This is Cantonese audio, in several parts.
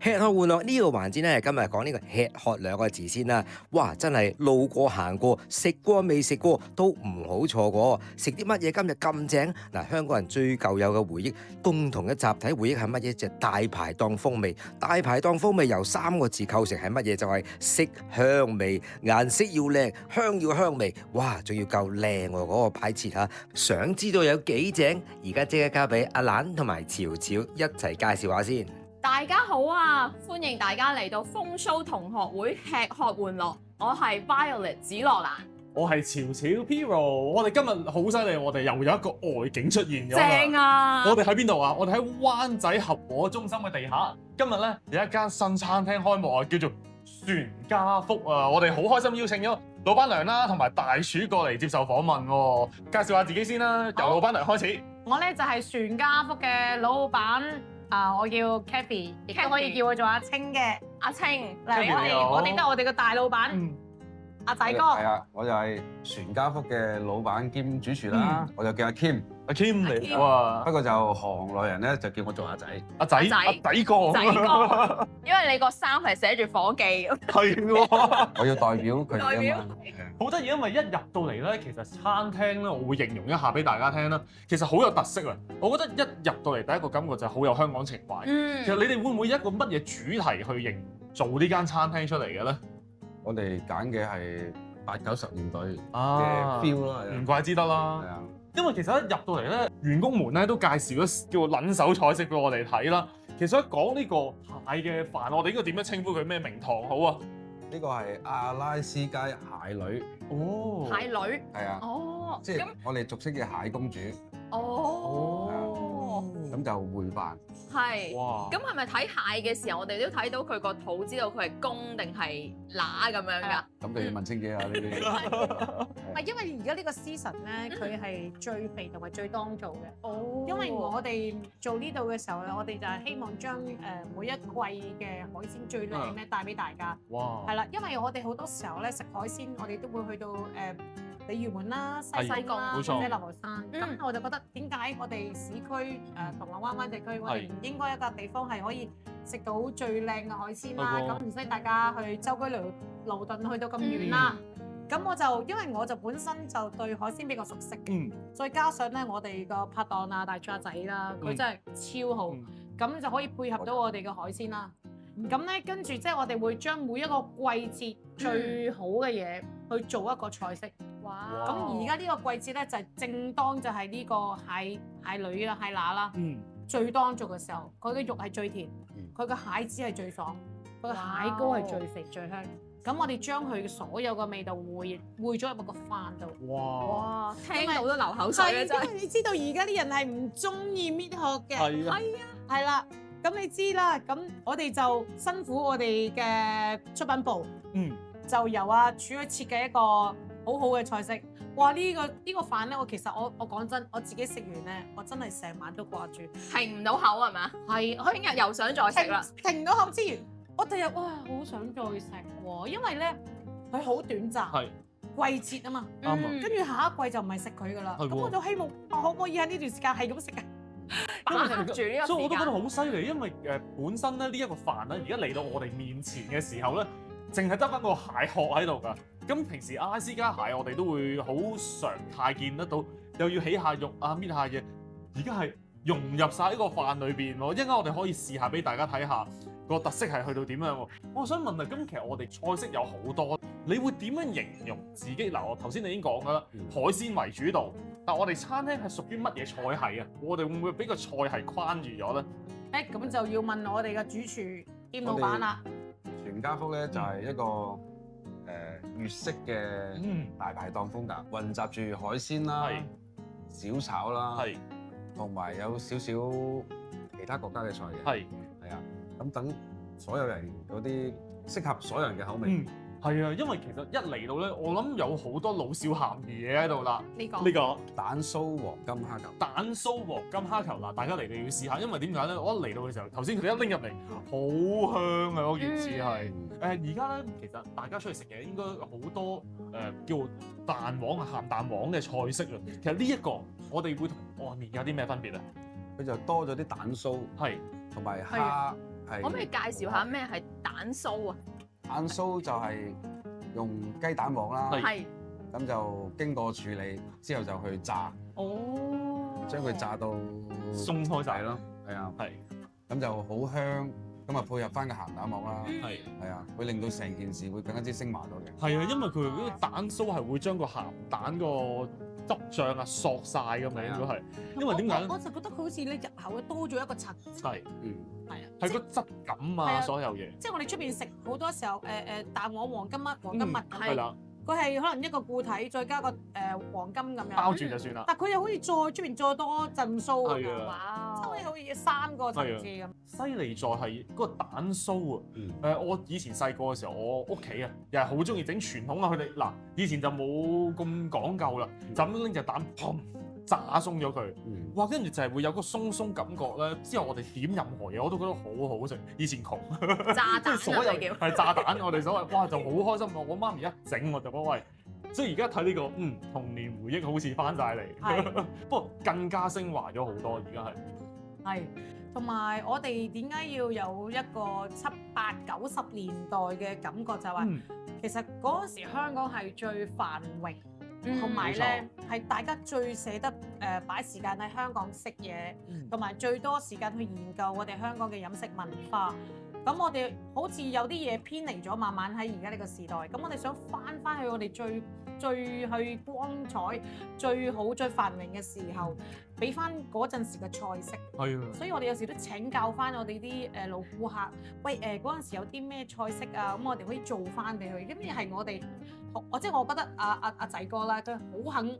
吃喝玩樂呢個環節咧，今日講呢個吃喝兩個字先啦。哇，真係路過行過，食過未食過都唔好錯過。食啲乜嘢今日咁正？嗱，香港人最舊有嘅回憶，共同嘅集體回憶係乜嘢？就係大排檔風味。大排檔風味由3個字構成係乜嘢？就係色香味，顏色要靚，香要香味。哇，仲要夠靚喎，嗰個擺設嚇。想知道有幾正？而家即刻交俾阿蘭同埋潮潮一齊介紹下先。大家好啊！歡迎大家嚟到風騷同學會吃喝玩樂，我係 Violet 紫羅蘭，我係潮潮 Piro。我哋今日好犀利，我哋又有一個外景出現咗啦。正啊！我哋喺邊度啊？我哋喺灣仔合和中心嘅地下。今日咧有一間新餐廳開幕啊，叫做船家福啊。我哋好開心邀請咗老闆娘啦，同埋大廚過嚟接受訪問喎。介紹下自己先啦，由老闆娘開始。我咧就係船家福嘅老闆。我叫 Kathy， 亦都可以叫我做阿青嘅。阿青，嚟我哋都係我哋嘅大老闆，阿仔哥。係啊，我就係船家福嘅老闆兼主廚啦，我就叫阿 Kim。阿 Kim 嚟喎，不過就行內人咧就叫我做阿仔。阿仔哥，仔哥，因為你個衫係寫住伙計。係喎，我要代表佢哋啊嘛。好得意，因為一入到嚟咧，其實餐廳咧，我會形容一下俾大家聽啦。其實好有特色啊！我覺得一入到嚟，第一個感覺就係好有香港情懷。其實你哋會唔會一個乜嘢主題去營造呢間餐廳出嚟嘅咧？我哋揀嘅係80、90年代嘅嘅 feel 啦，唔怪之得啦。係啊，因為其實一入到嚟咧，員工們咧都介紹咗叫做撚手菜式俾我哋睇啦。其實一講呢個蟹嘅飯，我哋應該點樣稱呼佢咩名堂好啊？呢個係阿拉斯加蟹女。哦，蟹女。係啊。哦。即係我哋俗稱嘅蟹公主。哦。咁就燴飯。係。哇！咁係咪睇蟹嘅時候，我哋都睇到佢個肚，知道佢係公定係乸咁樣㗎？咁就要問清幾啊呢啲。唔係因為而家呢個 season 咧，佢係最肥同埋最當造嘅。哦。因為我哋做呢度嘅時候咧，我哋就係希望將每一季嘅海鮮最靚咧帶俾大家。哇！係啦，因為我哋好多時候咧食海鮮，我哋都會去到鯉魚門啦、西貢啦，或者流浮山。咁我就覺得點解我哋市區銅鑼灣地區，我哋唔應該一個地方係可以食到最靚嘅海鮮啦？咁唔使大家去舟車勞頓去到咁遠啦。咁我就因為我就本身就對海鮮比較熟悉嘅，再加上咧我哋個拍檔啊大廚阿仔啦，佢真係超好，咁就可以配合到我哋嘅海鮮啦。咁咧跟住即係我哋會將每一個季節最好嘅嘢去做一個菜式。哇！咁而家呢個季節咧就係正當就係呢個蟹女啦、蟹乸啦，最當造嘅時候，佢嘅肉係最甜，佢嘅蟹籽係最爽，佢嘅蟹膏係最肥最香。咁我哋將佢所有嘅味道匯咗入個飯度。哇！聽到都流口水啊！真係。因為你知道而家啲人係唔中意搣殼嘅。係啊。係啦，咁你知啦，咁我哋就辛苦我哋嘅出品部，就由阿廚去設計一個好好嘅菜式。哇！呢個飯咧，其實我講真，我自己食完咧，我真係成晚都掛住，停唔到口係嘛？係，聽日又想再食啦。停到口之餘，我第日哇好想再食喎，因為咧佢好短暫，季節啊嘛，跟住下一季就唔係食佢噶啦。咁我就希望可唔可以喺呢段時間係咁食啊？把握住呢個時間。所以我都覺得好犀利，因為本身咧呢一個飯咧，而家嚟到我哋面前嘅時候咧，淨係得翻個蟹殼喺度㗎。咁平時阿拉斯加蟹我哋都會好常態見得到，又要起下肉啊、搣下嘢，而家係融入晒呢個飯裏邊喎。一陣間我哋可以試下俾大家睇下個特色係去到點樣喎。我想問啊，咁其實我哋菜式有好多，你會點樣形容自己？嗱，我頭先你已經講㗎啦，海鮮為主導，但我哋餐廳係屬於乜嘢菜系啊？我哋會唔會俾個菜系框住咗咧？咁就要問我哋嘅主廚兼老闆啦。船家福咧就係一個粵式嘅大排檔風格，混雜住海鮮啦、小炒啦，同埋有少少其他國家嘅菜嘅。係啊，咁等所有人嗰啲適合所有人嘅口味。係啊，因為其實一嚟到咧，我諗有好多老少咸宜嘢喺度啦。呢個蛋酥黃金蝦球，蛋酥黃金蝦球嗱，大家嚟到要試下，因為點解咧？我一嚟到嘅時候，頭先佢哋一拎入嚟，好香啊！嗰件事係而家咧，其實大家出去食嘢應該好多叫蛋黃啊、鹹蛋黃嘅菜式啊。其實呢一個我哋會同外面有啲咩分別啊？佢就多咗啲蛋酥，同埋蝦可唔可以介紹下咩係蛋酥啊？蛋酥就係用雞蛋黃啦，係。咁就經過處理之後就去炸，哦。將佢炸到鬆開晒咯，係啊，係。咁就好香，咁啊配合翻個鹹蛋黃啦，係啊，會令到成件事會更加之升華到嘅。係啊，因為佢嗰個蛋酥係會將個鹹蛋個汁醬啊索晒㗎嘛，應該係。因為點解咧？我就覺得佢好似咧入口多咗一個層次。係，係啊，係個質感啊，所有嘢。即係我哋出邊食好多時候蛋黃黃金蜜係啦。佢係可能一個固體，再加個黃金咁樣包住就算啦。但佢又好似再出邊再多陣酥咁樣，哇！即係好似3個層次咁。犀利在係嗰個蛋酥啊！我以前細個嘅時候，我屋企啊又係好中意整傳統啊。佢哋嗱以前就冇咁講究啦，就咁拎隻蛋砰炸鬆咗佢。哇！跟住就係會有個鬆鬆感覺咧。之後我哋點任何嘢我都覺得好好食。以前窮炸彈所有叫係炸彈，我哋所謂哇就好開心。我媽咪一整我就講喂。所以而家睇呢個童年回憶好似翻晒嚟，不過更加升華咗好多。而家係，同埋我哋點解要有一個7、8、90年代嘅感覺，就係話其實嗰陣時香港係最繁榮，同埋咧係大家最捨得擺時間喺香港食嘢，同埋最多時間去研究我哋香港嘅飲食文化。咁我哋好似有啲嘢偏離咗，慢慢喺而家呢個時代。咁我哋想翻去我哋最去光彩、最好、最繁榮嘅時候，俾翻嗰陣時嘅菜式。係啊。所以我哋有時都請教翻我哋啲老顧客，喂嗰陣時有啲咩菜式啊？咁我哋可以做翻俾佢。咁呢係我哋，即係我覺得阿仔哥啦，佢好肯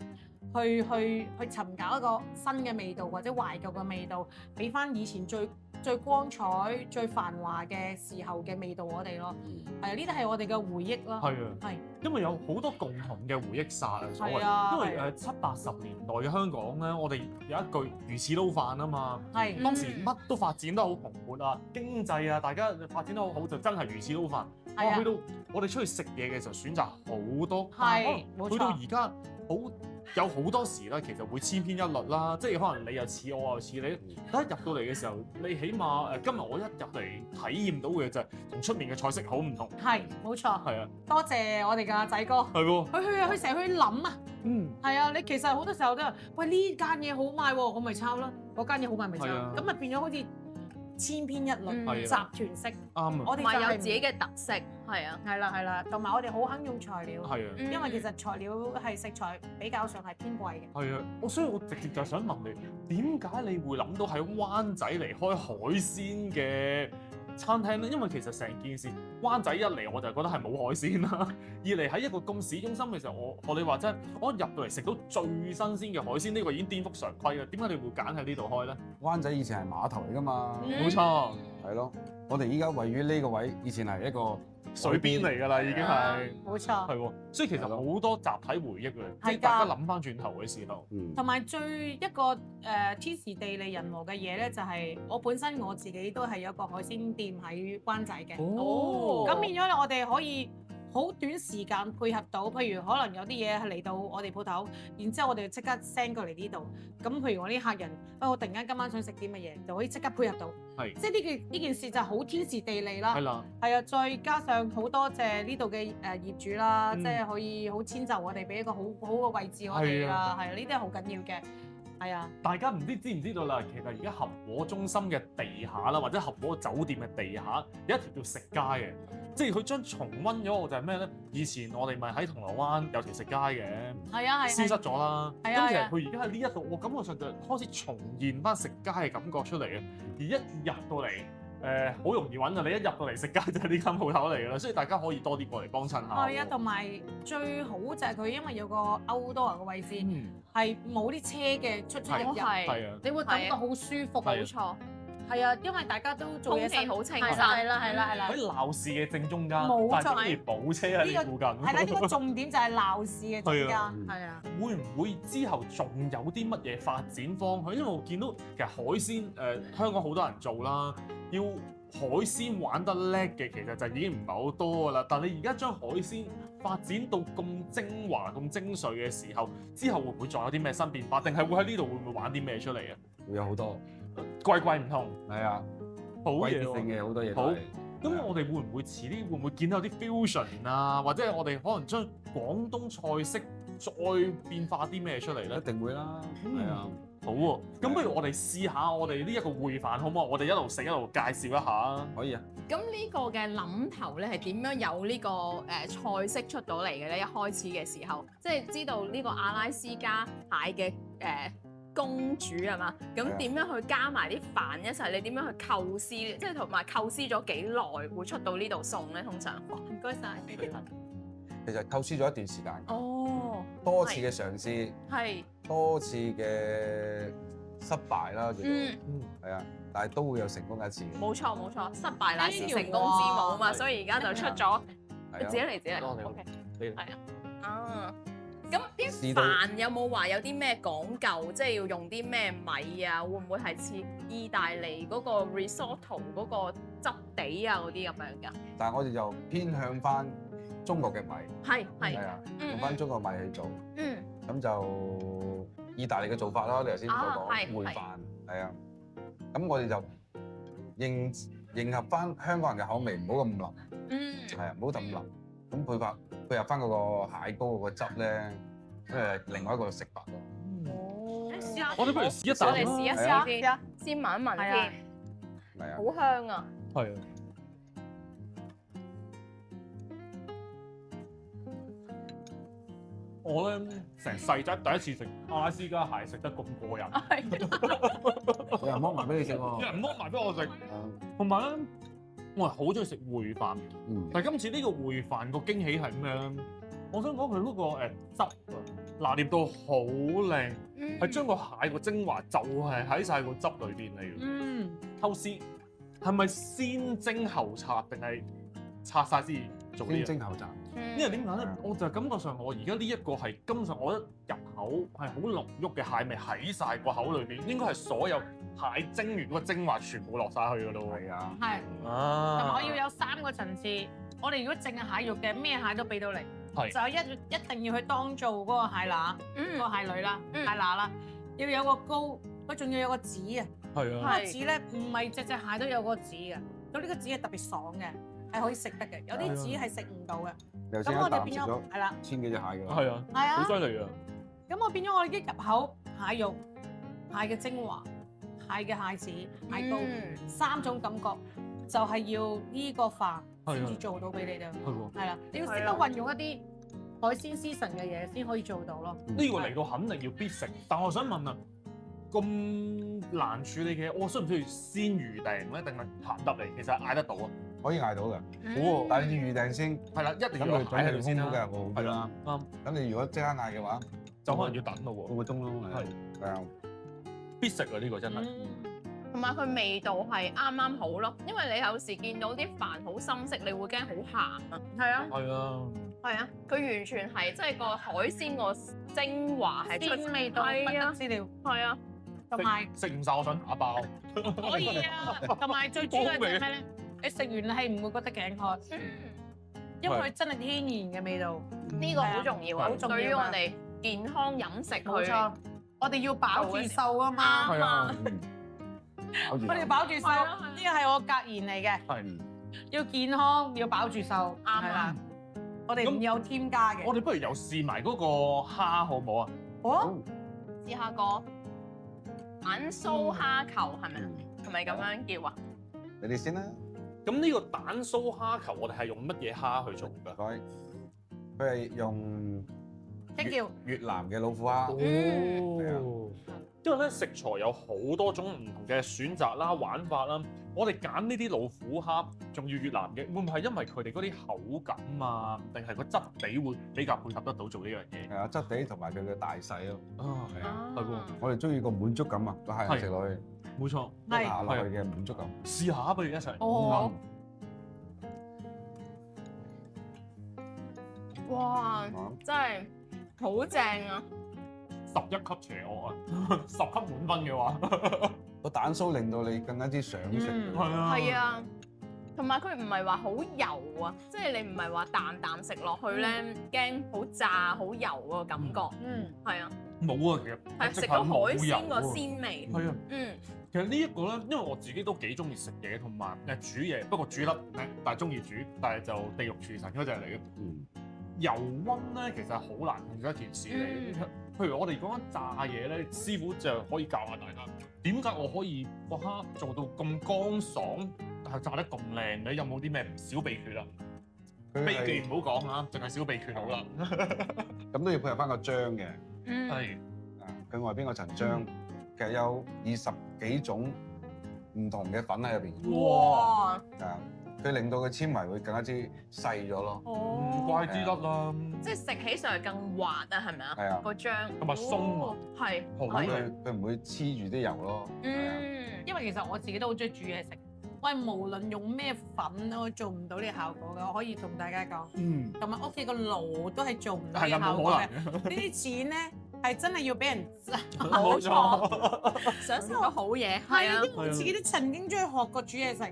去尋找一個新嘅味道或者懷舊嘅味道，俾翻以前最光彩、最繁華嘅時候嘅味道我哋咯，係啊，呢啲係我哋嘅回憶咯。係啊，係，因為有好多共同嘅回憶殺啊，所謂。因為7、80年代嘅香港咧，我哋有一句魚翅撈飯啊嘛。係。當時乜都發展得好蓬勃啊，經濟啊，大家發展得好好，就真係魚翅撈飯。係啊。去到我哋出去食嘢嘅時候，選擇好多。係。冇錯。去到而家有好多時咧，其實會千篇一律啦，即係可能你又似我又似你，一入到嚟嘅時候，你起碼今日我一入嚟體驗到嘅就係同出面嘅菜式好唔同。係，冇錯。係啊，多謝我哋嘅仔哥。係喎。佢成日去諗啊。係啊，你其實好多時候都話，喂呢間嘢好賣喎，我咪抄啦；嗰間嘢好賣咪抄。咁咪變咗好似千篇一律、集團式。啱啊。我哋就係有自己嘅特色。係啊，係啦，同埋我哋好肯用材料，係啊，因為其實材料係食材比較上係偏貴嘅。係啊，所以我直接就想問你，點解你會諗到喺灣仔嚟開海鮮嘅餐廳咧？因為其實成件事灣仔一嚟我就覺得係冇海鮮啦，二嚟喺一個咁市中心嘅時候，我學你話齋，我入到嚟食到最新鮮嘅海鮮，呢個已經顛覆常規啦。點解你會揀喺呢度開咧？灣仔以前係碼頭嚟㗎嘛，冇錯，係咯。我哋依家位於呢個位，以前係一個水邊嚟㗎啦，已經係冇錯，係喎，所以其實好多集體回憶嘅，即係大家諗翻轉頭嘅時候，同埋最一個天時地利人和嘅嘢咧，就係我本身我自己都係有一個海鮮店喺灣仔嘅，咁變咗咧，我哋可以好短時間配合到，譬如可能有啲嘢係嚟到我哋鋪頭，然之後我哋即刻 send 過嚟呢度。咁譬如我啲客人，我突然間今晚想食啲乜嘢，就可以即刻配合到。係，即係呢件事就好天時地利啦。係啦。係啊，再加上好多謝呢度嘅業主啦，即係可以好遷就我哋，俾一個好好嘅位置我哋啦。係啊，呢啲係好緊要嘅。係啊。大家唔知唔知道啦，其實而家合和中心嘅地下啦，或者合和酒店嘅地下有一條叫食街嘅。即係佢將重溫咗，我就係咩咧？以前我哋咪喺銅鑼灣有條食街嘅，係啊係，消失咗啦。咁其實佢而家喺呢一度，我感覺上就開始重現翻食街嘅感覺出嚟嘅。而一入到嚟，好容易揾啊！你一入到嚟食街就係呢間鋪頭嚟㗎啦，所以大家可以多啲過嚟幫襯下。係啊，同埋最好就係佢因為有個outdoor嘅位置，係冇啲車嘅出入。係啊，你會感覺好舒服。冇錯。係啊，因為大家都做嘢空氣好清新，係啦。喺鬧市嘅正中間，冇錯，可以補車喺呢附近。係啦，呢個重點就係鬧市嘅中間。係啊。會唔會之後仲有啲乜嘢發展方向？因為我見到其實海鮮香港好多人做啦，要海鮮玩得叻嘅其實就已經唔係好多噶啦。但係你而家將海鮮發展到咁精華、咁精髓嘅時候，之後會唔會仲有啲咩新變化？定係會喺呢度會唔會玩啲咩出嚟啊？會有好多。季唔同，係啊，好嘢季節性嘅好多嘢都好係。咁我哋會唔會遲啲會唔會見到有啲 fusion 啊？或者我哋可能將廣東菜式再變化啲咩出嚟咧一？定會啦，係啊。好喎，咁不如我哋試下我哋呢一個燴飯好唔好？我哋一路食一路介紹一下。可以啊。咁呢個嘅諗頭咧係點樣有呢個菜式出到嚟嘅咧？一開始嘅時候，即係知道呢個阿拉斯加蟹嘅公主係嘛？咁點樣去加埋啲飯一齊？你點樣去構思？即係同埋構思咗幾耐會出到呢道餸咧？通常唔該晒。其實構思咗一段時間，哦，多次嘅嘗試，係，多次嘅失敗啦，叫做嗯，係啊，但係都會有成功嘅一次嘅。冇錯冇錯，失敗乃是成功之母啊嘛，所以而家就出咗。係自己嚟，自己嚟。多謝 OK，你係啊。啊，咁啲試到飯有冇話有啲咩講究？即係要用啲咩米啊？會唔會係似意大利嗰個 risotto 嗰個質地啊嗰啲咁樣㗎？但係我哋就偏向翻中國嘅米，係係係啊，用翻中國米去做，嗯咁就意大利嘅做法啦。你頭先所講係燴飯，係啊，咁我哋就迎合翻香港人嘅口味，唔好咁腍，嗯，係啊，唔好咁腍。咁配合翻嗰個蟹膏嗰個汁咧，另外一個食法咯。哦，試下我哋不如試一啖我哋試一係啊試先，先聞一聞係啊先，係啊，好香啊！係啊。我咧成世仔第一次食阿拉斯加蟹食得咁過癮，有人剝埋俾你食有喎。人剝埋俾我食，同埋咧我係好中意食燴飯，但係今次呢個燴飯個驚喜係咩咧？我想講佢嗰個汁啊，拿捏到好靚，係將個蟹個精華就係喺晒個汁裏邊嚟嘅。嗯，偷絲係咪先蒸後拆定係拆晒先做呢先樣？蒸後炸，因為點解咧？我就感覺上我而家呢一個係根本上我一入口係好濃郁嘅蟹味喺晒個口裏邊，應該係所有蟹蒸完嗰個精華全部落晒去㗎咯喎。係啊，係。啊同埋我要有3個層次。我哋如果淨係蟹肉嘅，咩蟹都俾到你，係就一定要去當做嗰個蟹乸、嗰個蟹女啦、嗯蟹乸啦，要有個膏，佢仲要有個紙啊。係啊，嗰個紙咧唔係隻蟹都有個紙嘅，咁呢個紙係特別爽嘅，係可以食得嘅。有啲紙係食唔到嘅。頭先咁我哋變咗一啖食咗係啦，千幾隻蟹㗎啦。係啊，係啊好。犀利啊！咁我變咗我一入口蟹肉、蟹嘅精華、蟹嘅蟹籽、蟹膏3種感覺，就係要呢個飯先至做到俾你哋。係喎，係啦，你要識得運用一啲海鮮師神嘅嘢先可以做到咯。呢個嚟到肯定要必食。但我想問啊，咁難處理嘅，我需唔需要先預訂咧，定係行得嚟？其實嗌得到啊？可以嗌到嘅，嗯好喎，但係要預訂先，係啦，一定咁要有蟹喺佢準備度先啦，空嘅會好啲啦。啱，咁你如果即刻嗌嘅話，就可能要等咯喎，半個鐘咯。係啊，必食啊！呢個真係。同埋佢味道係啱啱好咯，因為你有時見到啲飯好深色，你會驚好鹹啊。係啊，係啊，係啊，佢完全係即係個海鮮個精華係出鮮味道不係啊得之了，係啊，同埋食唔晒我想打包。可以啊，同埋最主要係咩咧？你食完係唔會覺得頸渴，因為佢真係天然嘅味道。呢個好重要啊！好重要啊對於我哋健康飲食去冇錯，我哋要飽住瘦啊嘛。係啊，好似我哋要飽住瘦，係啊係啊呢個係我格言嚟嘅。係。要健康，要飽住瘦，啱啊係啦。我哋唔有添加嘅。我哋不如又試埋嗰個蝦好唔好啊？好，試下個蛋酥蝦球係咪啊？係咪咁樣叫啊？你哋先啦，咁呢個蛋酥蝦球，我哋係用乜嘢蝦去做㗎？唔該。佢係用即叫越南嘅老虎蝦，哦，因為咧食材有好多種唔同嘅選擇啦、玩法啦，我哋揀呢啲老虎蝦，仲要越南嘅，會唔會係因為佢哋嗰啲口感啊，定係個質地會比較配合得到做呢樣嘢？係啊，質地同埋佢嘅大細咯。啊，係啊，係喎，我哋中意個滿足感啊，個蟹食落去，冇錯，係下落去嘅滿足感。試下不如一齊。哦，哇！真係好正啊！ 11級邪惡啊，10級滿分嘅話，個蛋酥令到你更加之想食。嗯係啊，係啊，同埋佢唔係話好油啊，即係你唔係話啖食落去咧，驚好炸好油個感覺。係啊。冇啊，其實係食到海鮮個鮮味。係啊。其實呢一個咧，因為我自己都幾中意食嘢同埋煮嘢，不過煮得唔叻，但係中意煮，但係就地獄廚神嗰隻嚟嘅。油溫咧其實好難控制一件事嚟。譬如我哋講緊炸嘢咧，師傅就可以教下大家點解我可以個蝦做到咁乾爽，但係炸得咁靚嘅？有冇啲咩小秘訣啊？秘技唔好講啊，淨係小秘訣好啦。咁都要配合翻個漿嘅。係。佢外邊嗰層漿其實有20幾種唔同嘅粉喺入邊。哇！佢令到個纖維會更加之細咗咯。唔怪之得啦。即係食起上嚟更滑啊，係咪啊？係啊。個漿同埋鬆啊。係。佢唔會黐住啲油咯。因為其實我自己都好中意煮嘢食。喂，無論用咩粉我做唔到呢個效果嘅，我可以同大家講。同埋屋企個爐都係做唔到呢個效果嘅。呢啲錢咧係真係要俾人冇錯，想食到好嘢。係啊，因為我自己都曾經中意學過煮嘢食。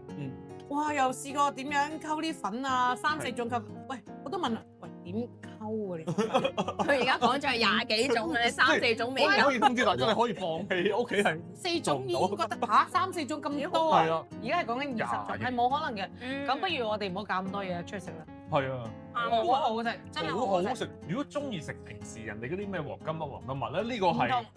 哇！又試過點樣溝啲粉啊，3、4種溝。喂，我都問啦，喂點溝啊你？佢而家講咗係20幾種嘅，3、4種未夠。可以通知大家你可以放棄，屋企係4種已經覺得3、4種咁多啊！係啊，而家係講緊20種，係冇可能嘅。咁不如我哋唔好搞咁多嘢出去食啦。係啊，好好食，真係好好食。如果中意食平時人哋嗰啲咩黃金乜黃金物咧，呢個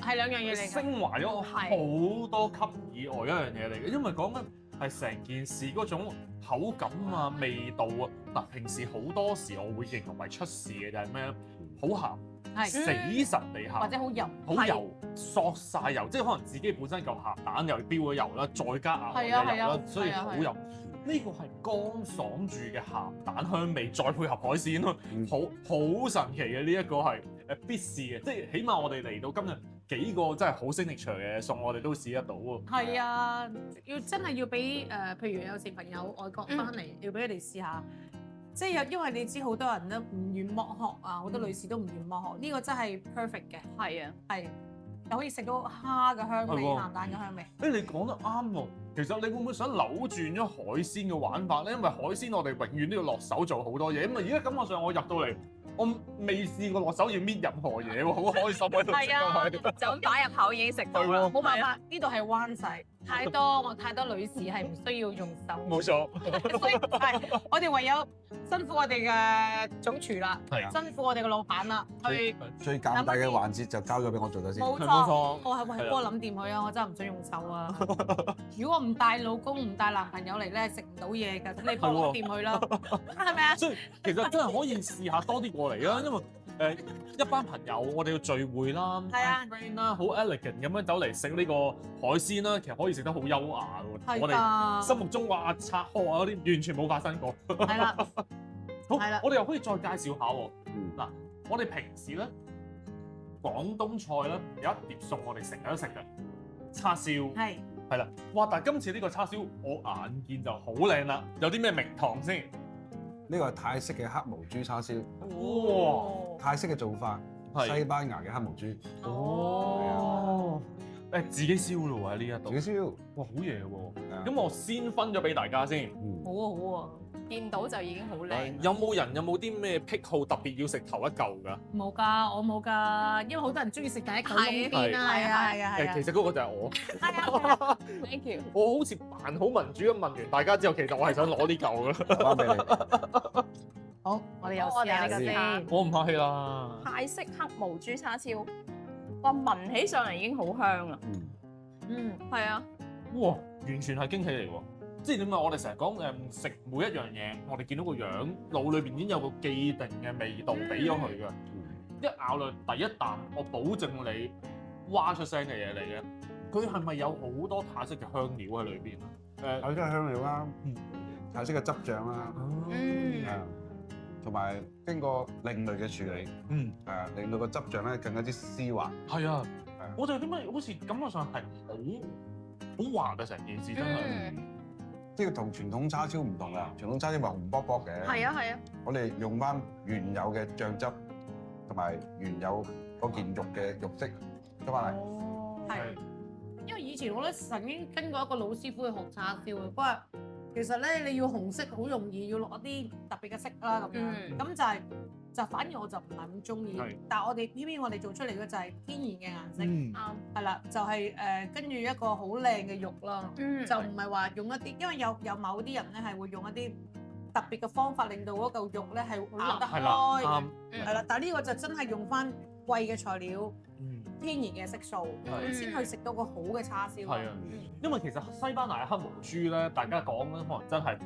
係兩樣嘢嚟嘅，升華咗好多級以外一樣嘢嚟嘅，因為講緊係成件事嗰種口感啊、味道啊。嗱，平時好多時我會形容為出事嘅就係咩咧？好鹹，死神地鹹，或者好油，好油，索晒油，即係可能自己本身嚿鹹蛋又飆咗油啦，再加額外嘅油啦，所以好油。呢個係乾爽住嘅鹹蛋香味，再配合海鮮咯，好神奇嘅。呢一個係必試嘅，即係起碼我哋嚟到今日幾個真係好signature嘅餸，我哋都試得到喎。係啊，真係要俾譬如有時朋友外國翻嚟，要俾佢哋試下。即係因為你知好多人都唔願剝殼啊，好多女士都唔願剝殼，呢個真係 perfect 嘅。係啊，係又可以食到蝦嘅香味、鹹蛋嘅香味。你講得啱喎。其實你會唔會想扭轉咗海鮮嘅玩法咧？因為海鮮我哋永遠都要落手做好多嘢。咁啊，而家感覺上我入到嚟，我未試過落手要搣任何嘢喎，好開心喺度食。係啊，就咁擺入口已經食到啦。冇辦法，呢度係灣仔，太多女士係唔需要用手。冇錯。所以係我哋唯有辛苦我哋嘅總廚啦，辛苦我哋嘅老闆啦，去最簡單嘅環節就交咗俾我做咗先。冇錯，我係幫我諗掂佢啊！我真係唔想用手啊！如果我唔帶老公唔帶男朋友嚟咧，食唔到嘢㗎，咁你幫我掂佢啦，係咪啊？所以其實真係可以試下多啲過嚟啦，因為一班朋友我哋要聚會啦，friend 啦，好 elegant 咁樣走嚟食呢個海鮮啦，其實可以食得好優雅喎。我哋心目中話拆殼啊嗰啲完全冇發生過。係啦，好，我哋又可以再介紹下喎。嗱，我哋平時咧廣東菜咧有一碟餸我哋成日都食嘅叉燒。係啦，哇！但係今次呢個叉燒我眼見就好靚啦，有啲咩名堂先？呢個係泰式嘅黑毛豬叉燒。哇！泰式嘅做法，西班牙嘅黑毛豬。哦。自己燒咯喎喺呢一度。自己燒。哇，好嘢喎！咁我先分咗俾大家先。好啊，好啊。見到就已經好靚。有冇啲咩癖好特別要食頭一嚿㗎？冇㗎，我冇㗎，因為好多人中意食第一嚿窿邊啊，係啊。其實嗰個就係我。係啊 ，thank you。我好似扮好民主咁問完大家之後，其實我係想攞呢嚿㗎。翻俾你。好，我哋又試下呢個先。我唔客氣啦。泰式黑毛豬叉燒，哇，聞起上嚟已經好香啦。係啊。哇，完全係驚喜嚟喎！即係點啊？我哋成日講食每一樣嘢，我哋見到個樣，腦裏邊已經有個既定嘅味道俾咗佢㗎。一咬落第一啖，我保證你哇出聲嘅嘢嚟嘅。佢係咪有好多泰式嘅香料喺裏邊啊？泰式嘅香料啦，泰式嘅汁醬啦，同埋經過另類嘅處理，令到個汁醬咧更加之絲滑。係啊，我就點解好似感覺上係好滑嘅成件事真係。呢個同傳統叉燒唔同啊！傳統叉燒咪紅卜卜嘅。係啊係啊。我哋用翻原有嘅醬汁同埋原有嗰件肉嘅肉質出翻嚟。係。因為以前我咧曾經跟過一個老師傅去學叉燒嘅，不過其實咧你要紅色好容易要落一啲特別嘅色啦咁樣，咁就反而我就唔係咁中意。但係我哋偏偏我哋做出嚟嘅就係天然嘅顏色，係啦，就係跟住一個好靚嘅肉啦，就唔係話用一啲，因為有某啲人咧係會用一啲特別嘅方法令到嗰嚿肉咧係咬得開嘅，係啦。但係呢個就真係用翻貴嘅材料。天然嘅色素，先去食到個好嘅叉燒。係啊，因為其實西班牙嘅黑毛豬咧，大家講咧可能真係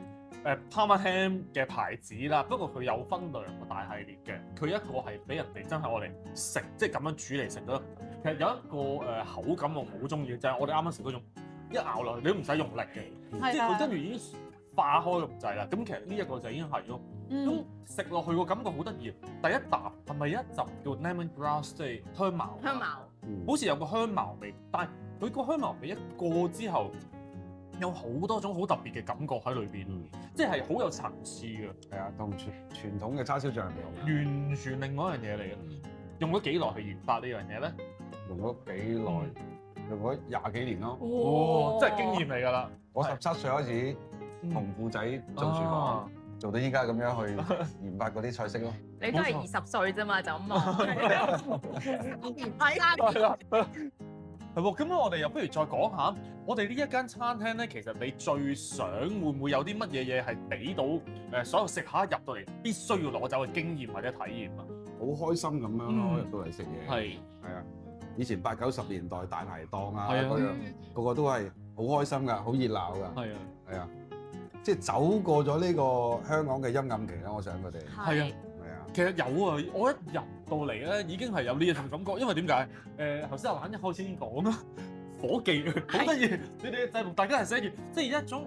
Parma Ham 嘅牌子啦，不過佢有分兩個大系列嘅，佢一個係俾人哋真係我哋食，即係咁樣煮嚟食咯。其實有一個口感我好中意嘅，就係我哋啱啱食嗰種一咬落去你都唔使用力嘅，即係佢跟住已經化開咁滯啦。咁其實呢一個就已經係咯。咁食落去個感覺好得意，第一啖係咪一陣叫 lemongrass， 即係香茅？香茅，好似有個香茅味，但係佢個香茅味一過之後，有好多種好特別嘅感覺喺裏邊，即係好有層次嘅。係啊，同傳統嘅叉燒醬係唔同，完全另外一樣嘢嚟嘅。用咗幾耐去研發呢樣嘢咧？用咗幾耐？用咗20幾年咯。哦，真係經驗嚟㗎啦！我17歲開始同父仔做廚房。做到依家咁樣去研發嗰啲菜式咯。你都係20歲啫嘛，就咁望。係喎，咁我哋又不如再講下，我哋呢一間餐廳咧，其實你最想會唔會有啲乜嘢嘢係俾到所有食客入到嚟必須要攞走嘅經驗或者體驗啊？好開心咁樣咯，入到嚟食嘢。係啊，以前80、90年代大排檔啊嗰樣，個個都係好開心㗎，好熱鬧㗎。係啊，係啊。即係走過咗呢個香港嘅陰暗期啦，我想佢哋係啊，係啊，其實有啊，我一入到嚟咧已經係有呢一種感覺，因為點解？頭先阿蘭一開始已經講啦，伙計好得意，你哋嘅制服大家係寫住，即係一種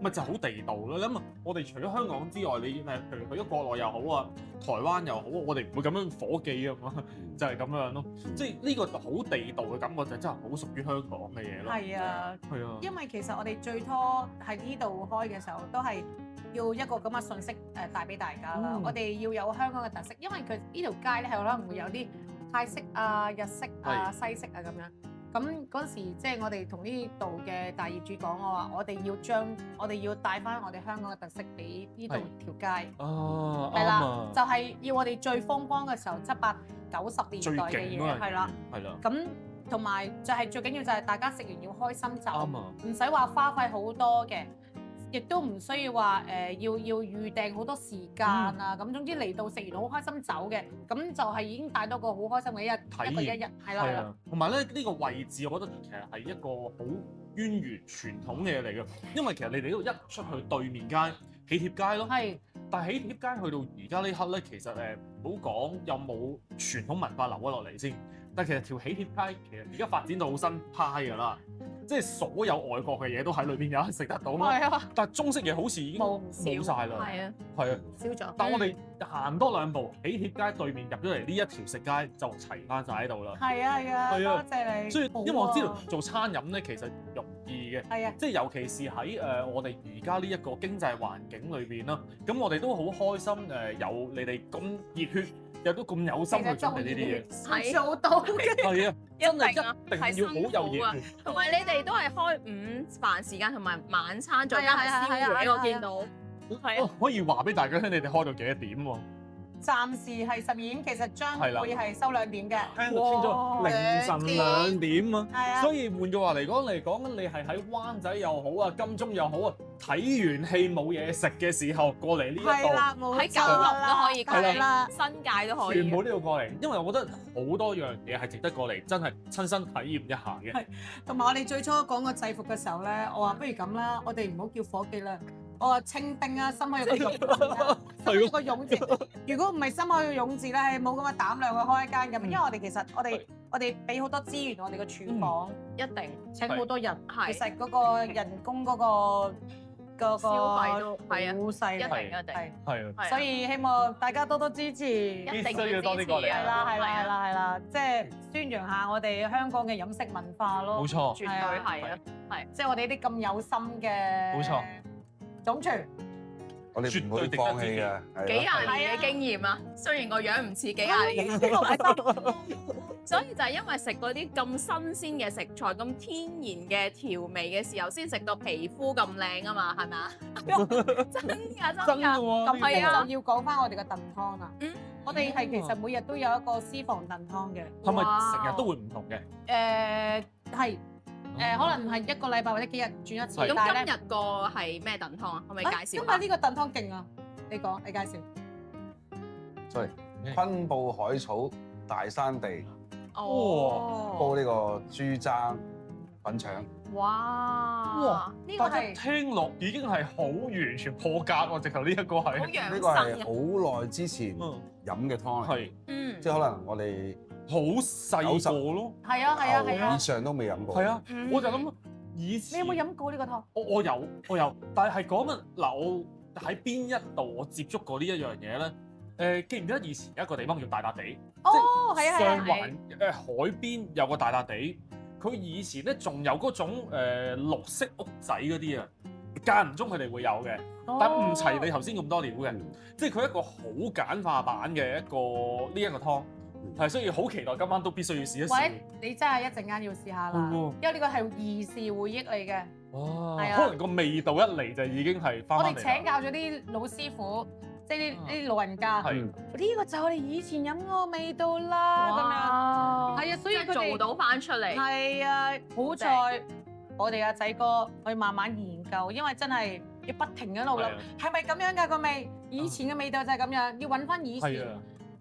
咪就係好地道咯。咁啊，我哋除咗香港之外，你譬如去咗國內又好啊，台灣又好，我哋唔會咁樣伙計啊嘛，就係咁樣咯。即係呢個好地道嘅感覺就真係好屬於香港嘅嘢咯。係啊，係啊。因為其實我哋最初喺呢度開嘅時候，都係要一個咁嘅信息帶俾大家啦。我哋要有香港嘅特色，因為佢呢條街咧係可能會有啲泰式啊、日式啊、西式啊咁樣。咁嗰陣時，即係我哋同呢度嘅大業主講，我話我哋要帶翻我哋香港嘅特色俾呢度條街。哦，係啦，就係要我哋最風光嘅時候，70、90年代嘅嘢，係啦，係啦。咁同埋就係最緊要就係大家食完要開心走，唔使話花費好多嘅。亦都唔需要話要預訂好多時間啊，咁總之嚟到食完好開心走嘅，咁就係已經帶到個好開心嘅一日，係啦。同埋咧呢個位置，我覺得其實係一個好淵源傳統嘅嘢嚟嘅，因為其實你哋呢度一出去對面街喜帖街咯，係。但係喜帖街去到而家呢刻咧，其實唔好講有冇傳統文化留咗落嚟先，但係其實條喜帖街其實而家發展到好新派㗎啦。即係所有外國嘅嘢都喺裏邊有得食得到啦，啊、但係中式嘢好似已經冇晒啦，係啊，係啊，少咗。但係我哋行多兩步，喜帖街對面入咗嚟呢一條食街就齊翻晒喺度啦。係啊係啊，多謝你。所以因為我知道做餐飲咧其實容易嘅，係啊，即係尤其是喺我哋而家呢一個經濟環境裏邊啦，咁我哋都好開心有你哋咁熱血。又都咁有心去準備呢啲嘢，係做到嘅，係啊，真係一定要好有熱。同埋你哋都係開午飯時間同埋晚餐，再加埋宵夜，我見到。係啊，可以話俾大家聽，你哋開到幾多點喎？暫時係12點，其實將會係收2點嘅。聽到清楚，凌晨2點啊！係啊，所以換句話嚟講，你係喺灣仔又好啊，金鐘又好啊，睇完戲冇嘢食嘅時候過嚟呢一度，喺九龍都可以，係啦，新界都可以，全部都要過嚟，因為我覺得好多樣嘢係值得過嚟，真係親身體驗一下嘅。係，同埋我哋最初講個制服嘅時候咧，我話不如咁啦，我哋唔好叫伙計啦。我話清兵啊，心開個勇字啦，心開個勇字。如果唔係心開個勇字咧，係冇咁嘅膽量去開一間咁。因為我哋其實我哋俾好多資源，我哋個廚房一定請好多人。其實嗰個人工嗰個消費都係啊，好細，一定係啊。所以希望大家多多支持，一定要多啲過嚟。係啦，即係宣揚下我哋香港嘅飲食文化咯。冇錯，絕對係啊，係。即係我哋啲咁有心嘅。冇錯。總廚，我哋唔會放棄嘅，幾廿年嘅經驗啊！雖然個樣唔似幾廿年，所以就係因為食嗰啲咁新鮮嘅食材、咁天然嘅調味嘅時候，先食到皮膚咁靚啊嘛，係咪啊？真㗎，真㗎。咁係啊就要講翻我哋嘅燉湯啦。嗯，我哋係其實每日都有一個私房燉湯嘅。係咪成日都會唔同嘅？係可能係一個禮拜或者幾日轉一次。但係咁今日個係咩燉湯啊？可唔可以介紹？今日呢個燉湯勁啊！你講，你介紹。sorry，昆布海草大山地哦，煲呢個豬踭粉腸。哇！呢個大家係聽落已經係好完全破格喎，直頭呢一個好係養呢個係生嘅。好耐之前飲嘅湯嚟，係嗯，即係可能我哋好細個咯。係啊係啊係啊以！上都未飲過。係啊，嗯我就諗以前你有冇飲過呢個湯？我有，但係講緊嗱，我喺邊一度我接觸過呢一樣嘢咧？記唔記得以前有一個地方叫大笪地？哦，係啊係上啊。環海邊有個大笪地，佢以前咧仲有嗰種綠色屋仔嗰啲啊，間唔中佢哋會有嘅，但唔齊你頭先咁多料嘅，即係佢一個好簡化版嘅一個呢一個湯，係所以好期待今晚都必須要試一試。喂，你真係一陣間要試下啦，因為呢個係兒時回憶嚟嘅。哇！係啊可能個味道一嚟就已經係翻我返嚟啦。哋請教咗啲老師傅，即係啲老人家，係呢個就係我哋以前飲嗰個味道啦，咁樣。係啊，所以佢哋做到翻出嚟。係啊，好在我哋阿仔哥可以慢慢研究，因為真係要不停喺度諗係啊，係咪咁樣㗎個味？以前嘅味道就係咁樣，要揾翻以前係啊。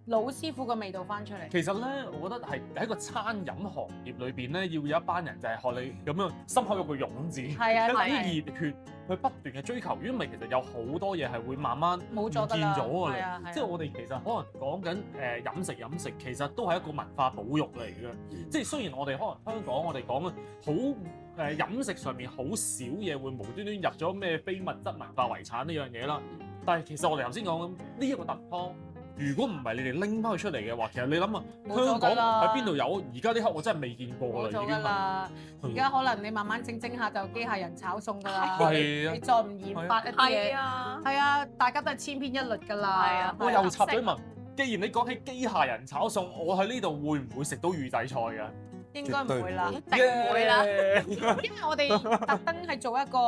老師傅嘅味道翻出嚟。其實咧，我覺得係喺個餐飲行業裏邊咧，要有一班人就係學你咁樣，心口有個勇字，係啊有啲係啊熱血去不斷嘅追求。如果唔係，其實有好多嘢係會慢慢冇咗唔見㗎啦咗㗎係啊係啊。啦即係我哋其實可能講緊飲食，其實都係一個文化保育嚟嘅。即係雖然我哋可能香港我哋講嘅好飲食上面好少嘢會無端端入咗咩非物質文化遺產呢樣嘢啦，但係其實我哋頭先講緊呢一個燉湯。如果唔係你哋拎翻佢出嚟嘅話，其實你諗下，冇咗香港㗎啦喺邊度有？而家呢刻我真係未見過冇咗㗎啦，已經係。啦，而家可能你慢慢整下就機械人炒餸㗎啦。係啊你再唔研發一啲嘢，啊，係啊，大家都係千篇一律㗎啦。係啊我又插嘴問，既然你講起機械人炒餸，我喺呢度會唔會食到預製菜㗎？應該唔會啦，一定會啦。 Yeah！因為我哋特登係做一個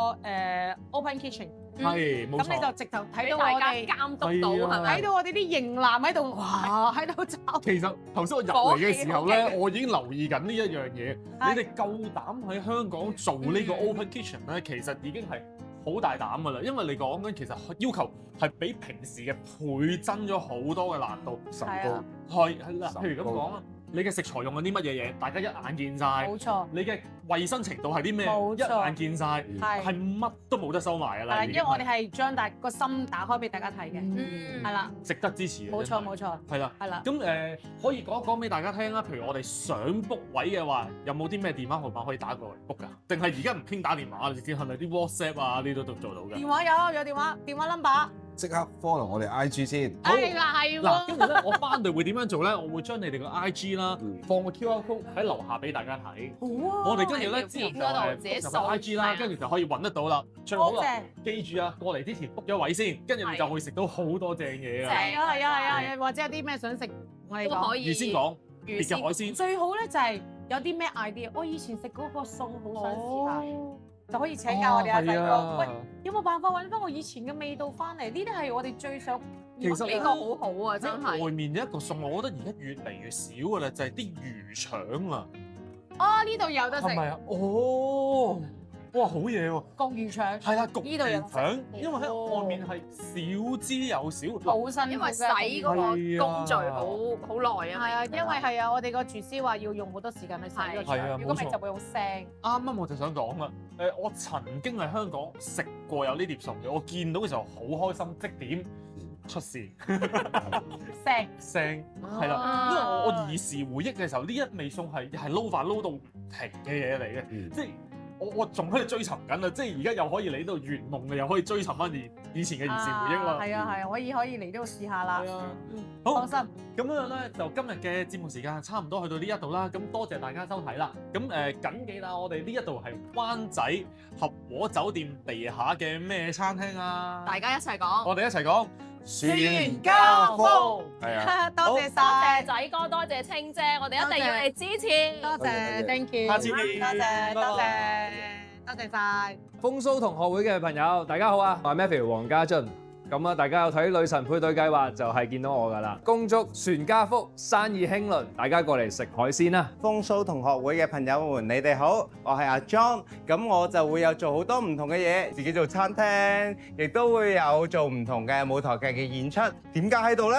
open kitchen，係冇咁你就錯。直頭睇俾到我哋大家監督到係啊係咪？睇到我哋啲型男喺度，哇喺度炒。其實頭先我入嚟嘅時候火氣好咧，我已經留意緊呢一樣嘢。係你哋夠膽喺香港做呢個 open kitchen 咧，其實已經係好大膽㗎啦。因為你講緊其實要求係比平時嘅倍增咗好多嘅難度。神係啊高。係啦，譬如咁講啊，你嘅食材用緊啲乜嘢嘢，大家一眼見晒。冇錯，你嘅衞生程度係啲咩？冇錯一眼見晒，係係乜都冇得收埋㗎啦。係，因為我哋係將個心打開俾大家睇嘅，嗯係啦，值得支持嘅。冇錯真係冇錯，係啦。係啦。咁可以講一講俾大家聽啦。譬如我哋想 book 位嘅話，有冇啲咩電話號碼可以打過嚟 book 㗎？定係而家唔傾打電話，你知係咪啲 WhatsApp 啊呢度都做到㗎？電話有電話 number，即刻 follow 我哋 IG 先。好係啦係嗱，跟喎，住咧，我翻到會點樣做咧？我會將你哋個 IG 啦，嗯放個 QR code 喺樓下俾大家睇。好我哋跟住咧喺之後就嗰度自己入掃 IG 啦，係啊跟住就可以揾得到啦。最好啦，多謝，記住啊，過嚟之前 book 咗位先，跟住你就會食到好多正嘢啊！係啊係啊係啊，或者有啲咩想食，我哋講。都可以預先講預別嘅海鮮，最好咧就係有啲咩 idea，我以前食嗰個餸好想試下，就可以請教我哋阿仔哥。喂，有冇辦法揾翻我以前嘅味道翻嚟？呢啲係我哋最想。其實呢個好好啊，真係。外面有一個餸，我覺得而家越嚟越少㗎啦，就係啲魚腸啊，啊呢度有得食係咪啊？哦，哇，好嘢喎！焗魚腸，係啦，焗呢度有魚腸，因為喺外面係少之又少。好辛苦因為洗嘅。嗰個工序好耐啊。係啊，因為係啊，我哋個廚師話要用好多時間去洗個係啊腸，如果唔係冇錯就會好腥。啱啱我就想講啦，我曾經喺香港食過有呢碟餸嘅，我見到嘅時候好開心，即點出事腥聲係啦，啊因為我兒時回憶嘅時候，呢一味餸係撈飯撈到停嘅嘢嚟嘅，嗯即係我仲喺度追尋緊啊！即係而家又可以嚟到圓夢嘅，又可以追尋翻以前嘅兒時回憶啦。係啊係啊，可以嚟呢度試下啦。係啊，嗯好放心。咁樣咧，就今日嘅節目時間差唔多去到呢一度啦。咁多謝大家收睇啦。咁緊記啦，我哋呢一度係灣仔合和酒店地下嘅咩餐廳啊？大家一齊講。我哋一齊講全家福。係啊，多謝多謝晒，仔哥，多謝清姐，我哋一定要嚟支持。多謝，thank you，下次見多謝，多謝，多謝晒。風騷同學會嘅朋友，大家好啊！我係 Matthew 黃家俊。咁啊，大家有睇《女神配對計劃》就係見到我㗎啦。恭祝全家福，生意興隆，大家過嚟食海鮮啦！風騷同學會嘅朋友們，你哋好，我係阿 John，咁我就會有做好多唔同嘅嘢，自己做餐廳，亦都會有做唔同嘅舞台劇嘅演出。點解喺度呢？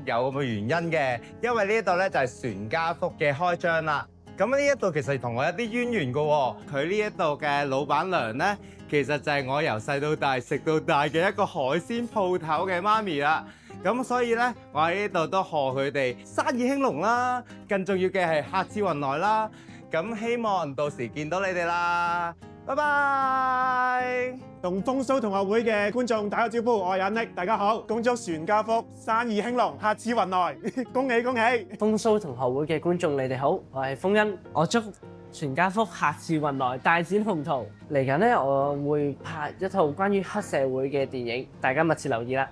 有個原因嘅，因為呢一度咧就係全家福嘅開張啦。咁呢一度其實同我有啲淵源嘅喎，佢呢一度嘅老闆娘呢，其實就係我由細到大食到大嘅一個海鮮鋪頭嘅媽咪啦。咁所以呢，我喺呢度都賀佢哋生意興隆啦，更重要嘅係客似雲來啦。咁希望到時見到你哋啦，拜拜！同風騷同學會嘅觀眾打個招呼，我係阿 Nick，大家好，恭祝全家福，生意興隆，客似雲來，恭喜恭喜！風騷同學會嘅觀眾你哋好，我係豐恩，我祝全家福，客似雲來，大展宏圖。嚟緊呢，我會拍一套關於黑社會嘅電影，大家密切留意啦。